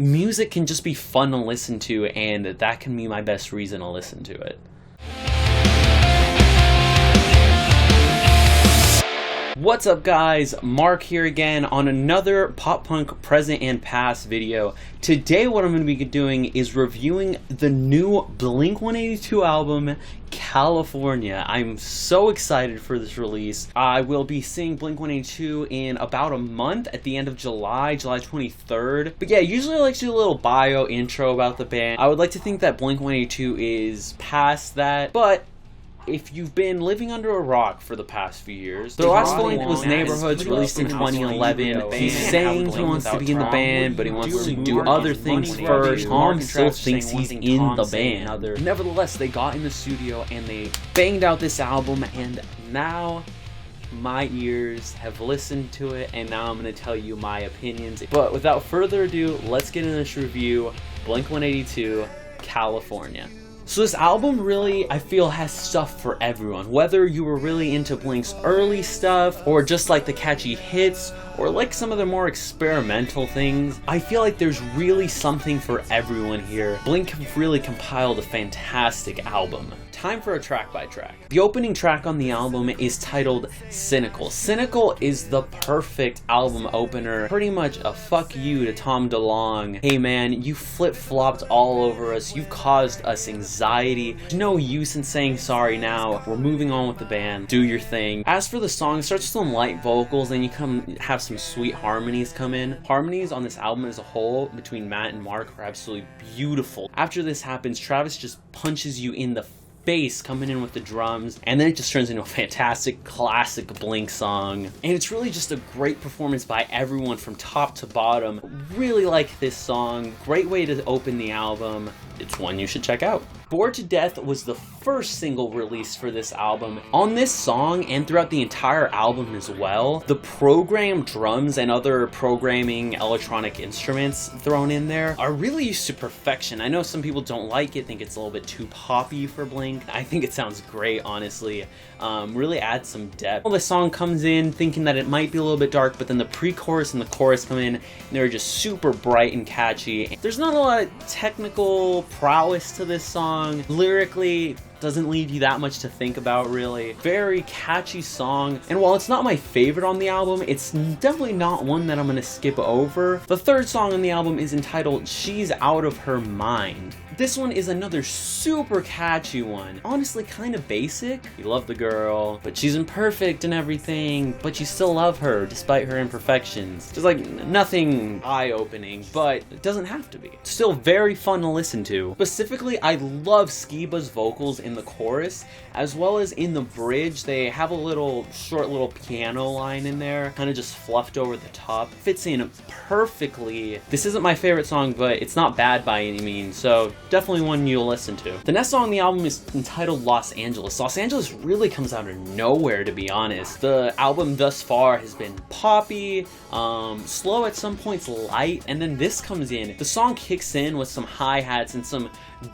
music can just be fun to listen to, and that can be my best reason to listen to it. What's up guys, Mark here again on another pop punk present and past video. Today what I'm going to be doing is reviewing the new blink-182 album, California. I'm so excited for this release. I will be seeing blink-182 in about a month at the end of July 23rd. But yeah, usually I like to do a little bio intro about the band. I would like to think that blink-182 is past that, but if you've been living under a rock for the past few years, their last Blink was Neighborhoods, released in 2011. He's saying he wants to be in the band, but he wants to do other things first. Tom still thinks he's in the band. Nevertheless, they got in the studio and they banged out this album, and now my ears have listened to it, and now I'm going to tell you my opinions. But without further ado, let's get into this review. Blink-182, California. So this album really, I feel, has stuff for everyone. Whether you were really into Blink's early stuff, or just like the catchy hits, or like some of the more experimental things, I feel like there's really something for everyone here. Blink have really compiled a fantastic album. Time for a track by track. The opening track on the album is titled Cynical. Cynical is the perfect album opener. Pretty much a fuck you to Tom DeLonge. Hey man, you flip-flopped all over us. You've caused us anxiety. There's no use in saying sorry now. We're moving on with the band. Do your thing. As for the song, it starts with some light vocals, then you have some sweet harmonies come in. Harmonies on this album as a whole between Matt and Mark are absolutely beautiful. After this happens, Travis just punches you in the bass coming in with the drums, and then it just turns into a fantastic classic Blink song. And it's really just a great performance by everyone from top to bottom. Really like this song. Great way to open the album. It's one you should check out. Bored to Death was the first single released for this album. On this song, and throughout the entire album as well, the programmed drums and other programming electronic instruments thrown in there are really used to perfection. I know some people don't like it, think it's a little bit too poppy for Blink. I think it sounds great, honestly. Really adds some depth. Well, the song comes in thinking that it might be a little bit dark, but then the pre-chorus and the chorus come in, and they're just super bright and catchy. There's not a lot of technical prowess to this song. Lyrically, doesn't leave you that much to think about, really. Very catchy song, and while it's not my favorite on the album, it's definitely not one that I'm gonna skip over. The third song on the album is entitled She's Out of Her Mind. This one is another super catchy one. Honestly, kind of basic. You love the girl, but she's imperfect and everything, but you still love her despite her imperfections. Just like nothing eye-opening, but it doesn't have to be. Still very fun to listen to. Specifically, I love Skiba's vocals in the chorus, as well as in the bridge. They have a short little piano line in there, kind of just fluffed over the top. Fits in perfectly. This isn't my favorite song, but it's not bad by any means, so definitely one you'll listen to. The next song on the album is entitled Los Angeles. Los Angeles really comes out of nowhere, to be honest. The album thus far has been poppy, slow at some points, light, and then this comes in. The song kicks in with some hi-hats and some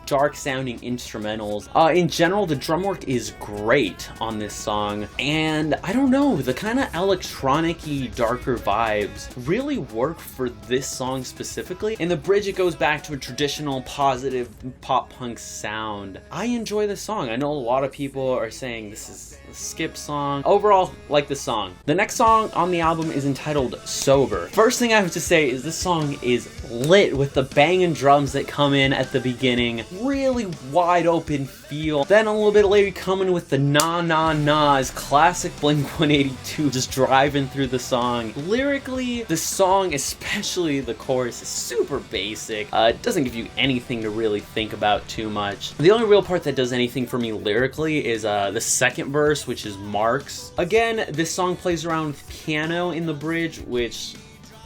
dark sounding instrumentals. In general, the drum work is great on this song, and I don't know, the kind of electronic-y, darker vibes really work for this song specifically. In the bridge, it goes back to a traditional positive pop punk sound. I enjoy this song. I know a lot of people are saying this is a skip song. Overall, like the song. The next song on the album is entitled Sober. First thing I have to say is this song is lit with the banging drums that come in at the beginning. Really wide open feel. Then a little bit later, coming with the na na na's, classic Blink-182, just driving through the song. Lyrically, the song, especially the chorus, is super basic. It doesn't give you anything to really think about too much. The only real part that does anything for me lyrically is the second verse, which is Mark's. Again, this song plays around with piano in the bridge, which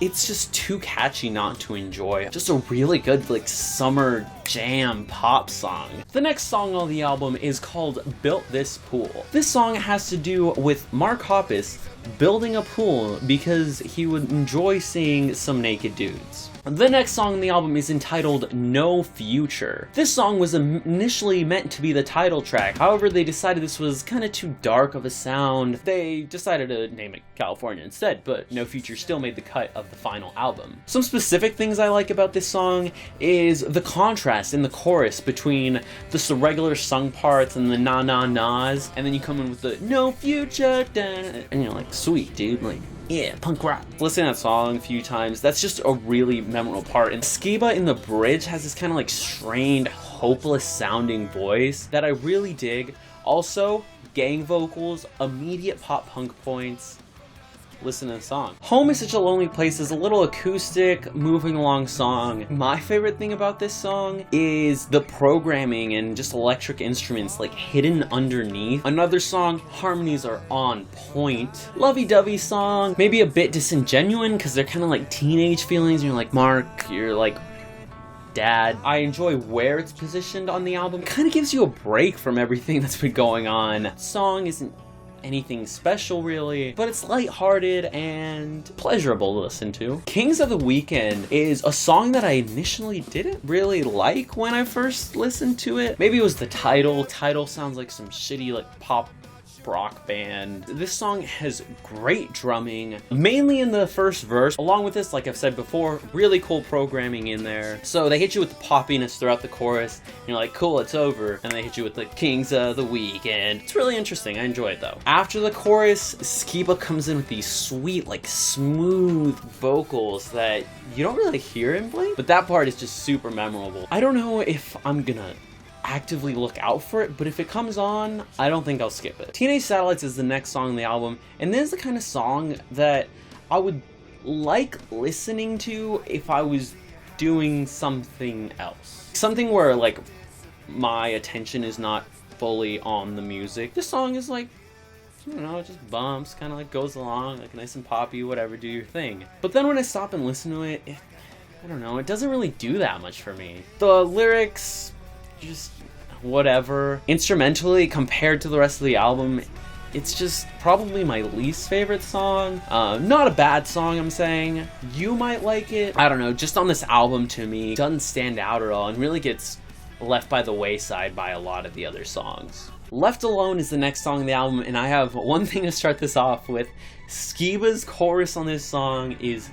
it's just too catchy not to enjoy. Just a really good, like, summer jam pop song. The next song on the album is called Built This Pool. This song has to do with Mark Hoppus building a pool because he would enjoy seeing some naked dudes. The next song on the album is entitled No Future. This song was initially meant to be the title track, however they decided this was kind of too dark of a sound. They decided to name it California instead, but No Future still made the cut of the final album. Some specific things I like about this song is the contrast in the chorus between just the regular sung parts and the na-na-nas, and then you come in with the No Future, and you're like, sweet dude, like, yeah, punk rock. Listen to that song a few times. That's just a really memorable part. And Skiba in the bridge has this kind of like strained, hopeless sounding voice that I really dig. Also, gang vocals, immediate pop punk points. Listen to the song. Home is Such a Lonely Place is a little acoustic, moving along song. My favorite thing about this song is the programming and just electric instruments like hidden underneath. Another song, harmonies are on point. Lovey-dovey song, maybe a bit disingenuine because they're kind of like teenage feelings. You're like, Mark, you're like, dad. I enjoy where it's positioned on the album. Kind of gives you a break from everything that's been going on. Song isn't anything special really, but it's lighthearted and pleasurable to listen to. Kings of the Weekend is a song that I initially didn't really like when I first listened to it. Maybe it was the title. Title sounds like some shitty like pop rock band. This song has great drumming, mainly in the first verse. Along with this, like I've said before, really cool programming in there. So they hit you with the poppiness throughout the chorus, and you're like, cool, it's over. And they hit you with the Kings of the Weekend. It's really interesting. I enjoy it though. After the chorus, Skiba comes in with these sweet, like smooth vocals that you don't really hear in Blink, but that part is just super memorable. I don't know if I'm gonna actively look out for it, but if it comes on, I don't think I'll skip it. Teenage Satellites is the next song on the album, and this is the kind of song that I would like listening to if I was doing something else. Something where like my attention is not fully on the music. This song is like, I don't know, it just bumps, kind of like goes along, like nice and poppy, whatever, do your thing. But then when I stop and listen to it, I don't know, it doesn't really do that much for me. The lyrics, just whatever. Instrumentally, compared to the rest of the album, it's just probably my least favorite song. Not a bad song, I'm saying. You might like it. I don't know, just on this album to me, doesn't stand out at all and really gets left by the wayside by a lot of the other songs. Left Alone is the next song on the album, and I have one thing to start this off with. Skiba's chorus on this song is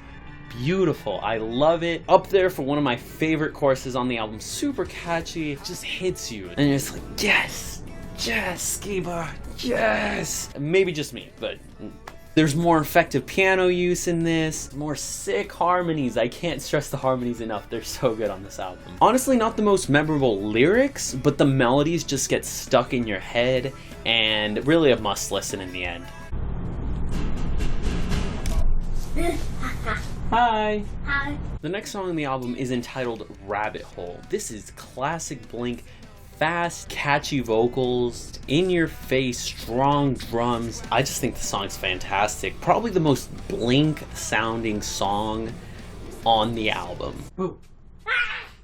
beautiful. I love it. Up there for one of my favorite choruses on the album. Super catchy. It just hits you. And you're just like, yes! Yes, Skiba! Yes! Maybe just me, but there's more effective piano use in this. More sick harmonies. I can't stress the harmonies enough. They're so good on this album. Honestly, not the most memorable lyrics, but the melodies just get stuck in your head and really a must listen in the end. Hi! Hi. The next song on the album is entitled Rabbit Hole. This is classic Blink, fast, catchy vocals, in-your-face, strong drums. I just think the song's fantastic. Probably the most Blink-sounding song on the album. Ooh.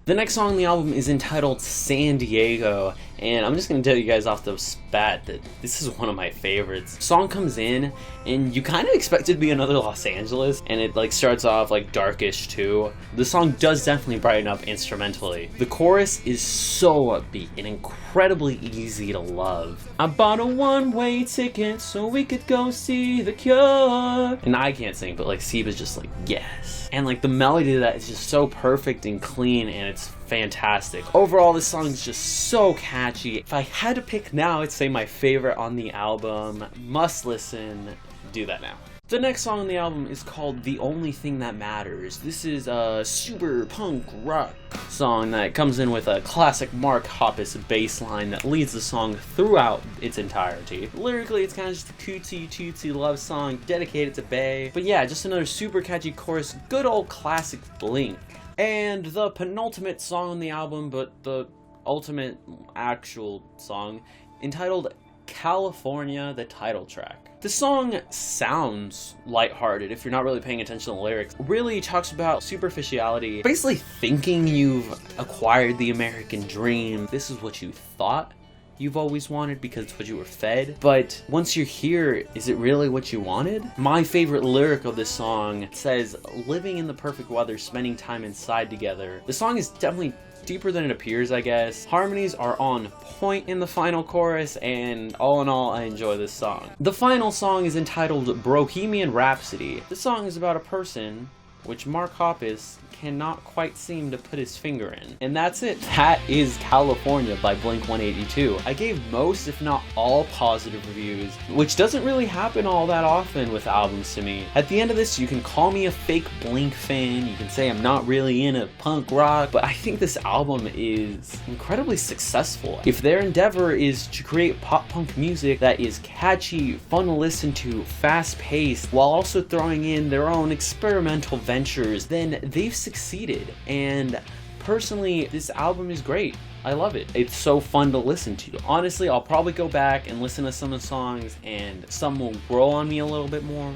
The next song on the album is entitled San Diego, and I'm just gonna tell you guys off the bat that this is one of my favorites. Song comes in, and you kind of expect it to be another Los Angeles, and it like starts off like darkish too. The song does definitely brighten up instrumentally. The chorus is so upbeat and incredibly easy to love. I bought a one-way ticket so we could go see The Cure. And I can't sing, but like Skiba's just like, yes. And like the melody to that is just so perfect and clean, and it's fantastic. Overall, this song is just so catchy. If I had to pick now, I'd say my favorite on the album. Must listen. Do that now. The next song on the album is called The Only Thing That Matters. This is a super punk rock song that comes in with a classic Mark Hoppus bass line that leads the song throughout its entirety. Lyrically, it's kind of just a cootsy tootsy love song dedicated to Bae. But yeah, just another super catchy chorus, good old classic Blink. And the penultimate song on the album, but the ultimate actual song, entitled California, the title track. The song sounds lighthearted if you're not really paying attention to the lyrics. It really talks about superficiality, basically thinking you've acquired the American dream. This is what you thought you've always wanted because it's what you were fed. But once you're here, is it really what you wanted? My favorite lyric of this song says, living in the perfect weather, spending time inside together. The song is definitely deeper than it appears, I guess. Harmonies are on point in the final chorus, and all in all, I enjoy this song. The final song is entitled Bohemian Rhapsody. This song is about a person which Mark Hoppus cannot quite seem to put his finger in. And that's it. That is California by Blink-182. I gave most, if not all, positive reviews, which doesn't really happen all that often with albums to me. At the end of this, you can call me a fake Blink fan, you can say I'm not really into punk rock, but I think this album is incredibly successful. If their endeavor is to create pop punk music that is catchy, fun to listen to, fast-paced, while also throwing in their own experimental ventures, then they've succeeded. And personally, this album is great. I love it. It's so fun to listen to. Honestly, I'll probably go back and listen to some of the songs, and some will grow on me a little bit more.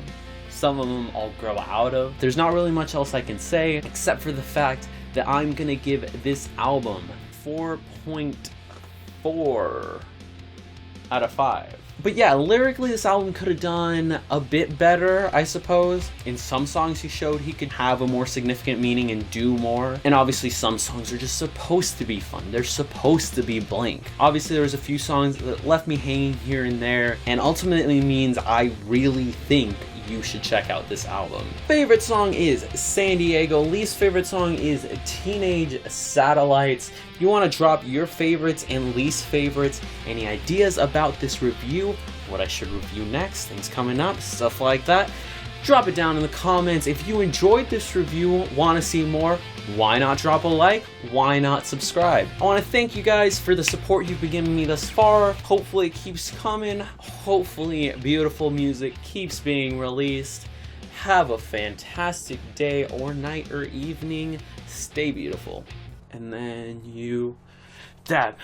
Some of them I'll grow out of. There's not really much else I can say, except for the fact that I'm gonna give this album 4.4 out of 5. But yeah, lyrically this album could have done a bit better, I suppose. In some songs he showed he could have a more significant meaning and do more. And obviously some songs are just supposed to be fun. They're supposed to be Blink. Obviously there was a few songs that left me hanging here and there, and ultimately means I really think you should check out this album. Favorite song is San Diego. Least favorite song is Teenage Satellites. If you want to drop your favorites and least favorites, any ideas about this review, what I should review next, things coming up, stuff like that, drop it down in the comments. If you enjoyed this review, want to see more, why not drop a like? Why not subscribe? I want to thank you guys for the support you've been giving me thus far. Hopefully it keeps coming. Hopefully beautiful music keeps being released. Have a fantastic day or night or evening. Stay beautiful. And then you dab.